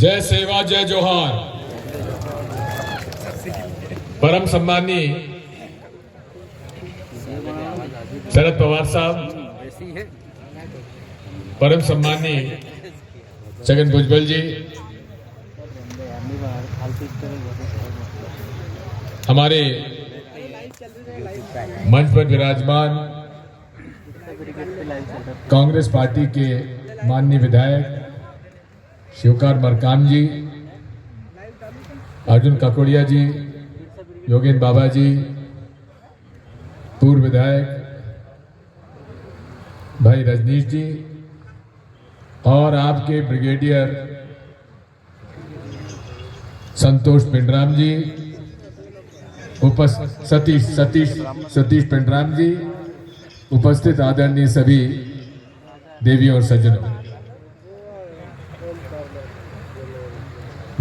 जय सेवा जय जोहार। परम सम्मानी शरद पवार साहब, परम सम्मानी छगन भुजबल जी, हमारे मंच पर विराजमान कांग्रेस पार्टी के माननीय विधायक शिवकार मरकाम जी, अर्जुन काकोड़िया जी, योगेंद्र बाबा जी, पूर्व विधायक भाई रजनीश जी और आपके ब्रिगेडियर संतोष पिंडराम जी, सतीश पिंडराम जी, उपस्थित आदरणीय सभी देवियों और सज्जनों,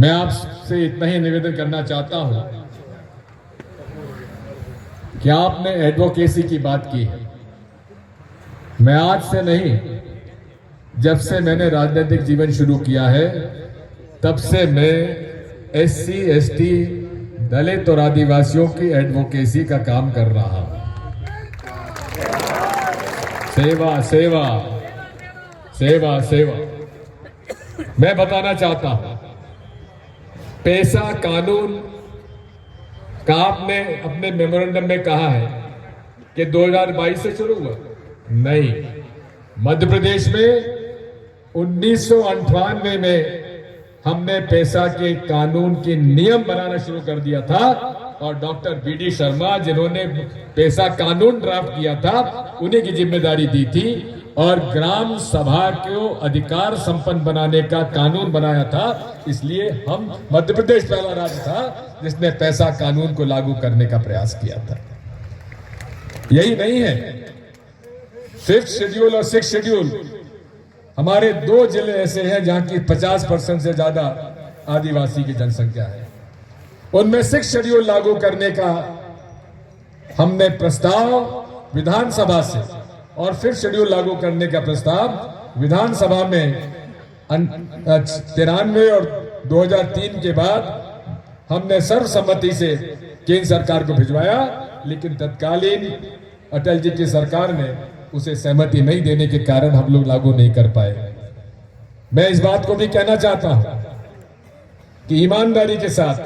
मैं आपसे इतना ही निवेदन करना चाहता हूं कि आपने एडवोकेसी की बात की है। मैं आज से नहीं, जब से मैंने राजनीतिक जीवन शुरू किया है तब से मैं SC, ST, दलित और आदिवासियों की एडवोकेसी का काम कर रहा हूं। सेवा सेवा सेवा सेवा। मैं बताना चाहता हूं, पैसा कानून का आपने अपने मेमोरेंडम में कहा है कि 2022 से शुरू हुआ। नहीं, मध्य प्रदेश में 1998 में हमने पैसा के कानून के नियम बनाना शुरू कर दिया था और डॉक्टर BD शर्मा, जिन्होंने पैसा कानून ड्राफ्ट किया था, उन्हीं की जिम्मेदारी दी थी और ग्राम सभा को अधिकार संपन्न बनाने का कानून बनाया था। इसलिए हम मध्य प्रदेश पहला राज्य था जिसने पैसा कानून को लागू करने का प्रयास किया था। यही नहीं है, 5th शेड्यूल और 6th शेड्यूल, हमारे 2 जिले ऐसे हैं जहां की 50% से ज्यादा आदिवासी की जनसंख्या है। उनमें 6th शेड्यूल लागू करने का हमने प्रस्ताव विधानसभा से और 5th शेड्यूल लागू करने का प्रस्ताव विधानसभा में 93 और 2003 के बाद हमने सर्वसम्मति से केंद्र सरकार को भिजवाया, लेकिन तत्कालीन अटल जी की सरकार ने उसे सहमति नहीं देने के कारण हम लोग लागू नहीं कर पाए। मैं इस बात को भी कहना चाहता हूं कि ईमानदारी के साथ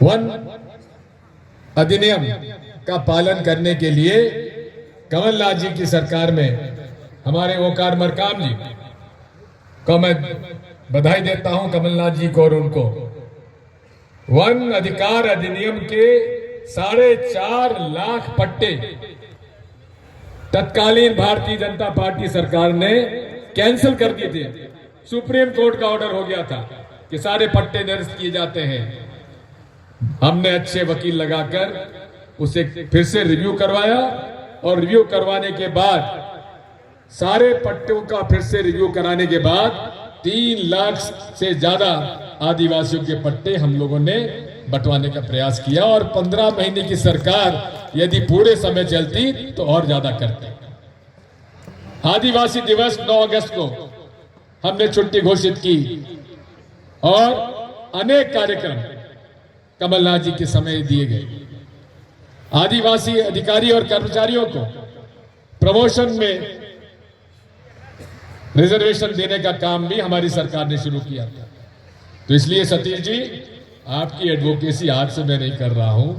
वन अधिनियम का पालन करने के लिए कमलनाथ जी की सरकार में हमारे ओकार मरकाम जी को मैं बधाई देता हूं, कमलनाथ जी को और उनको। वन अधिकार अधिनियम के 4.5 लाख पट्टे तत्कालीन भारतीय जनता पार्टी सरकार ने कैंसिल कर दिए थे। सुप्रीम कोर्ट का ऑर्डर हो गया था कि सारे पट्टे निरस्त किए जाते हैं। हमने अच्छे वकील लगाकर उसे फिर से रिव्यू करवाया और रिव्यू करवाने के बाद सारे पट्टों का फिर से रिव्यू कराने के बाद 3 लाख से ज्यादा आदिवासियों के पट्टे हम लोगों ने बंटवाने का प्रयास किया और 15 महीने की सरकार यदि पूरे समय चलती तो और ज्यादा करते। आदिवासी दिवस 9 अगस्त को हमने छुट्टी घोषित की और अनेक कार्यक्रम कमलनाथ जी के समय दिए गए। आदिवासी अधिकारी और कर्मचारियों को प्रमोशन में रिजर्वेशन देने का काम भी हमारी सरकार ने शुरू किया था। तो इसलिए सतीश जी, आपकी एडवोकेसी आज से मैं नहीं कर रहा हूं।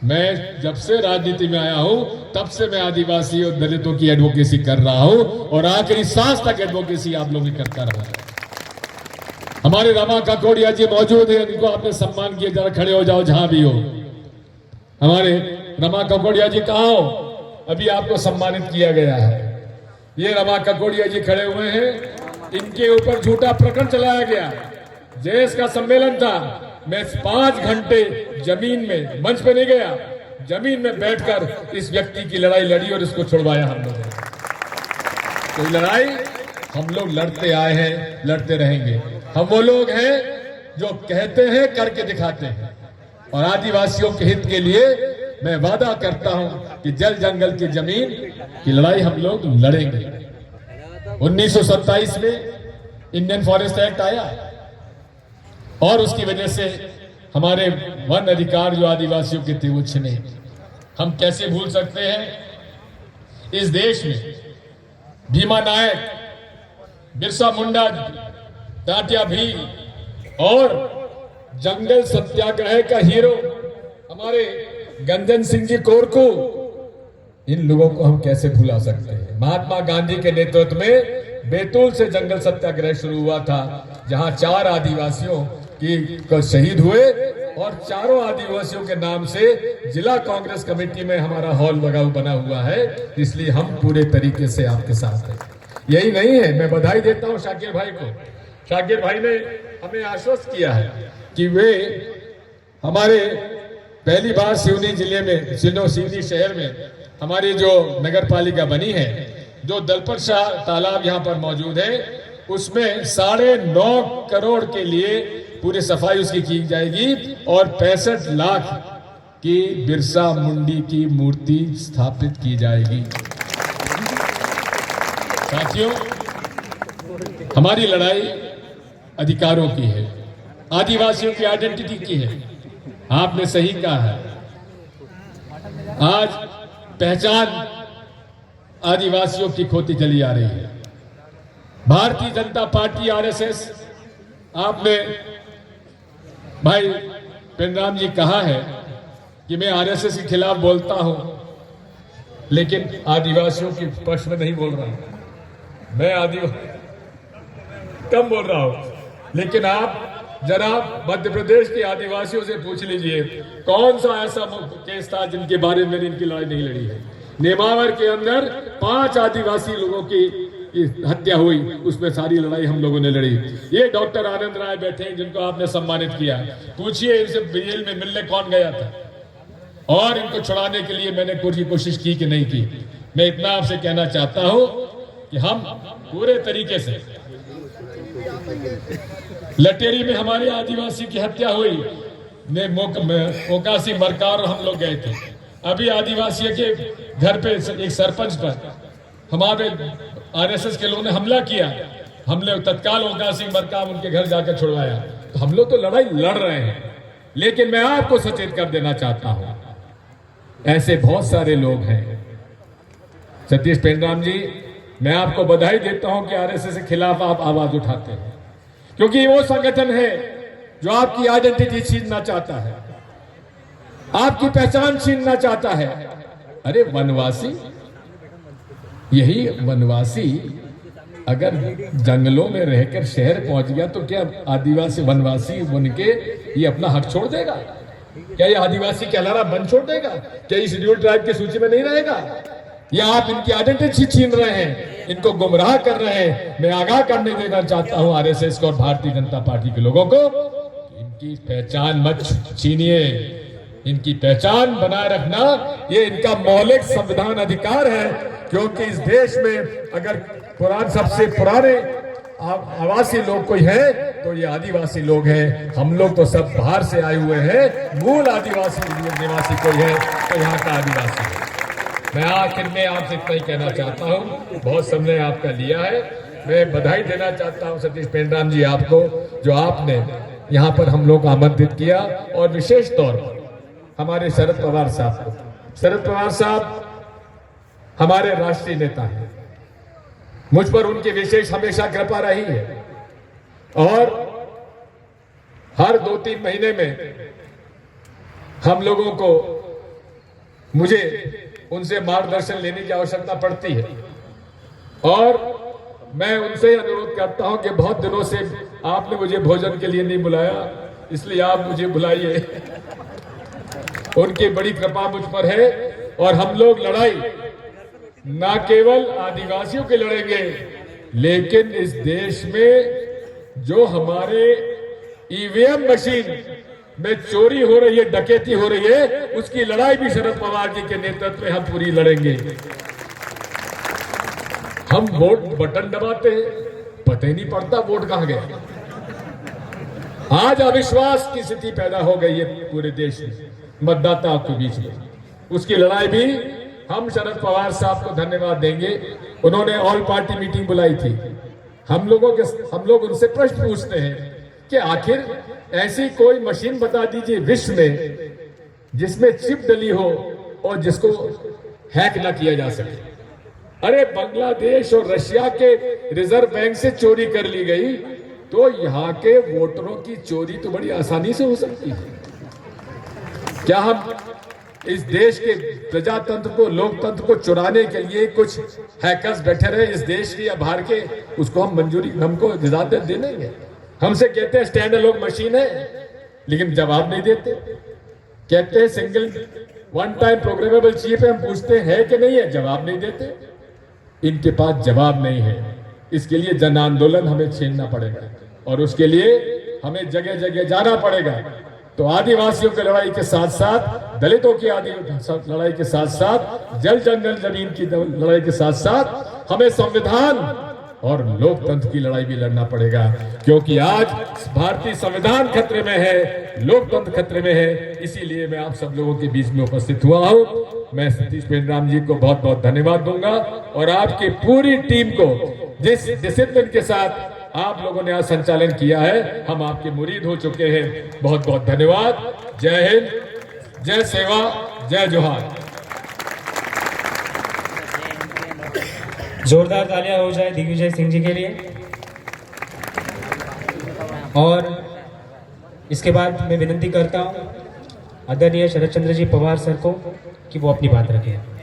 मैं जब से राजनीति में आया हूं तब से मैं आदिवासी और दलितों की एडवोकेसी कर रहा हूं और आखिरी सांस तक एडवोकेसी आप लोग करता रहा। हमारे रमा काकोड़िया जी मौजूद हैं, इनको आपने सम्मान किया, जरा खड़े हो जाओ जहां भी हो। हमारे रमा काकोड़िया जी कहाँ हो? अभी आपको सम्मानित किया गया है। ये रमा काकोड़िया जी खड़े हुए हैं, इनके ऊपर झूठा प्रकरण चलाया गया। जयेश का सम्मेलन था, मैं 5 घंटे जमीन में, मंच पे नहीं गया, जमीन में बैठकर इस व्यक्ति की लड़ाई लड़ी और इसको छुड़वाया हम लोगों ने। तो लड़ाई हम लोग लड़ते आए हैं, लड़ते रहेंगे। हम वो लोग हैं जो कहते हैं, करके दिखाते हैं। और आदिवासियों के हित के लिए मैं वादा करता हूं कि जल जंगल की जमीन की लड़ाई हम लोग लड़ेंगे। 1927 में इंडियन फॉरेस्ट एक्ट आया और उसकी वजह से हमारे वन अधिकार जो आदिवासियों के थे वो छिने। हम कैसे भूल सकते हैं इस देश में भीमा नायक, बिरसा मुंडा, टाटिया भील और जंगल सत्याग्रह का हीरो हमारे गंजन सिंह जी कोरकू, इन लोगों को हम कैसे भुला सकते हैं। महात्मा गांधी के नेतृत्व में बैतूल से जंगल सत्याग्रह शुरू हुआ था, जहां 4 आदिवासियों की शहीद हुए और चारों आदिवासियों के नाम से जिला कांग्रेस कमेटी में हमारा हॉल बना हुआ है। इसलिए हम पूरे तरीके से आपके साथ हैं। यही नहीं है, मैं बधाई देता हूं शाकिर भाई को। शाकिर भाई ने हमें आश्वस्त किया है कि वे हमारे पहली बार सिवनी जिले में, सिवनी शहर में हमारी जो नगर पालिका बनी है, जो दलपत शाह तालाब यहाँ पर मौजूद है, उसमें 9.5 करोड़ के लिए पूरी सफाई उसकी की जाएगी और 65 लाख की बिरसा मुंडी की मूर्ति स्थापित की जाएगी। साथियों, हमारी लड़ाई अधिकारों की है, आदिवासियों की आइडेंटिटी की है। आपने सही कहा है, आज पहचान आदिवासियों की खोती चली आ रही है। भारतीय जनता पार्टी आरएसएस, आपने भाई पेनराम जी कहा है कि मैं आरएसएस के खिलाफ बोलता हूं, लेकिन आदिवासियों के पक्ष में नहीं बोल रहा हूं। मैं कम बोल रहा हूं, लेकिन आप जरा मध्य प्रदेश के आदिवासियों से पूछ लीजिए कौन सा ऐसा केस था जिनके बारे में इनकी लड़ाई नहीं लड़ी है। नेमावर के अंदर 5 आदिवासी लोगों की हत्या हुई, उसमें सारी लड़ाई हम लोगों ने लड़ी। ये डॉक्टर आनंद राय बैठे हैं जिनको आपने सम्मानित किया, पूछिए इनसे जेल में मिलने कौन गया था और इनको छुड़ाने के लिए मैंने पूरी कोशिश की कि नहीं की। मैं इतना आपसे कहना चाहता हूं कि हम पूरे तरीके से, लटेरी में हमारे आदिवासी की हत्या हुई, मोकासी मरकार और हम लोग गए थे। अभी आदिवासी के घर पे एक सरपंच पर हमारे आरएसएस के लोगों ने हमला किया, हमने तत्काल ओंकार सिंह मरकाम उनके घर जाकर छुड़वाया। तो हम लोग तो लड़ाई लड़ रहे हैं, लेकिन मैं आपको सचेत कर देना चाहता हूं, ऐसे बहुत सारे लोग हैं। सतीश पेंड्राम जी, मैं आपको बधाई देता हूं कि आरएसएस के खिलाफ आप आवाज उठाते हैं, क्योंकि वो संगठन है जो आपकी आइडेंटिटी छीनना चाहता है, आपकी पहचान छीनना चाहता है। अरे वनवासी, यही वनवासी अगर जंगलों में रहकर शहर पहुंच गया तो क्या आदिवासी वनवासी बन के ये अपना हक छोड़ देगा? क्या ये आदिवासी कहलाना बंद छोड़ देगा? क्या ये शेड्यूल ट्राइब की सूची में नहीं रहेगा? या आप इनकी आइडेंटिटी छीन रहे हैं, इनको गुमराह कर रहे हैं? मैं आगाह करने देना चाहता हूं आरएसएस को और भारतीय जनता पार्टी के लोगों को, इनकी पहचान मत छीनिए। इनकी पहचान बनाए रखना ये इनका मौलिक संविधान अधिकार है, क्योंकि इस देश में अगर सबसे पुराने आवासी लोग कोई है तो ये आदिवासी लोग हैं। हम लोग तो सब बाहर से आए हुए हैं, मूल आदिवासी निवासी कोई है तो यहाँ का आदिवासी है। मैं आखिर में आपसे इतना ही कहना चाहता हूँ, बहुत समय आपका लिया है। मैं बधाई देना चाहता हूँ सतीश पेंड्राम जी आपको, जो आपने यहाँ पर हम लोग को आमंत्रित किया, और विशेष तौर पर हमारे शरद पवार साहब को। शरद पवार साहब हमारे राष्ट्रीय नेता हैं, मुझ पर उनकी विशेष हमेशा कृपा रही है, और हर 2-3 महीने में हम लोगों को मुझे उनसे मार्गदर्शन लेने की आवश्यकता पड़ती है, और मैं उनसे अनुरोध करता हूं कि बहुत दिनों से आपने मुझे भोजन के लिए नहीं बुलाया, इसलिए आप मुझे बुलाइए। उनकी बड़ी कृपा मुझ पर है, और हम लोग लड़ाई ना केवल आदिवासियों के लड़ेंगे, लेकिन इस देश में जो हमारे ईवीएम मशीन में चोरी हो रही है, डकैती हो रही है, उसकी लड़ाई भी शरद पवार जी के नेतृत्व में हम पूरी लड़ेंगे। हम वोट बटन दबाते हैं, पता ही नहीं पड़ता वोट कहां गया। आज अविश्वास की स्थिति पैदा हो गई है पूरे देश में मतदाताओं के बीच में। उसकी लड़ाई भी हम शरद पवार साहब को धन्यवाद देंगे। उन्होंने ऑल पार्टी मीटिंग बुलाई थी, हम लोग उनसे प्रश्न पूछते हैं कि आखिर ऐसी कोई मशीन बता दीजिए विश्व में जिसमें चिप डली हो और जिसको हैक ना किया जा सके। अरे बांग्लादेश और रशिया के रिजर्व बैंक से चोरी कर ली गई, तो यहां के वोटरों की चोरी तो बड़ी आसानी से हो सकती है। क्या हम इस देश के प्रजातंत्र को, लोकतंत्र को चुराने के लिए कुछ हैकर्स बैठे रहे इस देश की या बाहर के, उसको हम मंजूरी, हमको इजाजत दे देंगे? हमसे कहते हैं स्टैंड अलोन मशीन है, लेकिन जवाब नहीं देते। कहते हैं single one time programmable chip है, हम पूछते हैं कि नहीं है, जवाब नहीं देते। इनके पास जवाब नहीं है। इसके लिए जन आंदोलन हमें छेड़ना पड़ेगा और उसके लिए हमें जगह जगह जाना पड़ेगा। तो आदिवासियों की लड़ाई के साथ साथ, दलितों की लड़ाई के साथ साथ, जल जंगल जमीन की लड़ाई के साथ साथ हमें संविधान और लोकतंत्र की लड़ाई भी लड़ना पड़ेगा, क्योंकि आज भारतीय संविधान खतरे में है, लोकतंत्र खतरे में है। इसीलिए मैं आप सब लोगों के बीच में उपस्थित हुआ हूं। मैं सतीश पेंड्राम जी को बहुत बहुत धन्यवाद दूंगा और आपकी पूरी टीम को, जिस डिसिप्लिन के साथ आप लोगों ने आज संचालन किया है, हम आपके मुरीद हो चुके हैं। बहुत बहुत धन्यवाद। जय हिंद, जय सेवा, जय जोहार। जोरदार तालियां हो जाए दिग्विजय सिंह जी के लिए। और इसके बाद मैं विनती करता हूं आदरणीय शरद चंद्र जी पवार सर को कि वो अपनी बात रखें।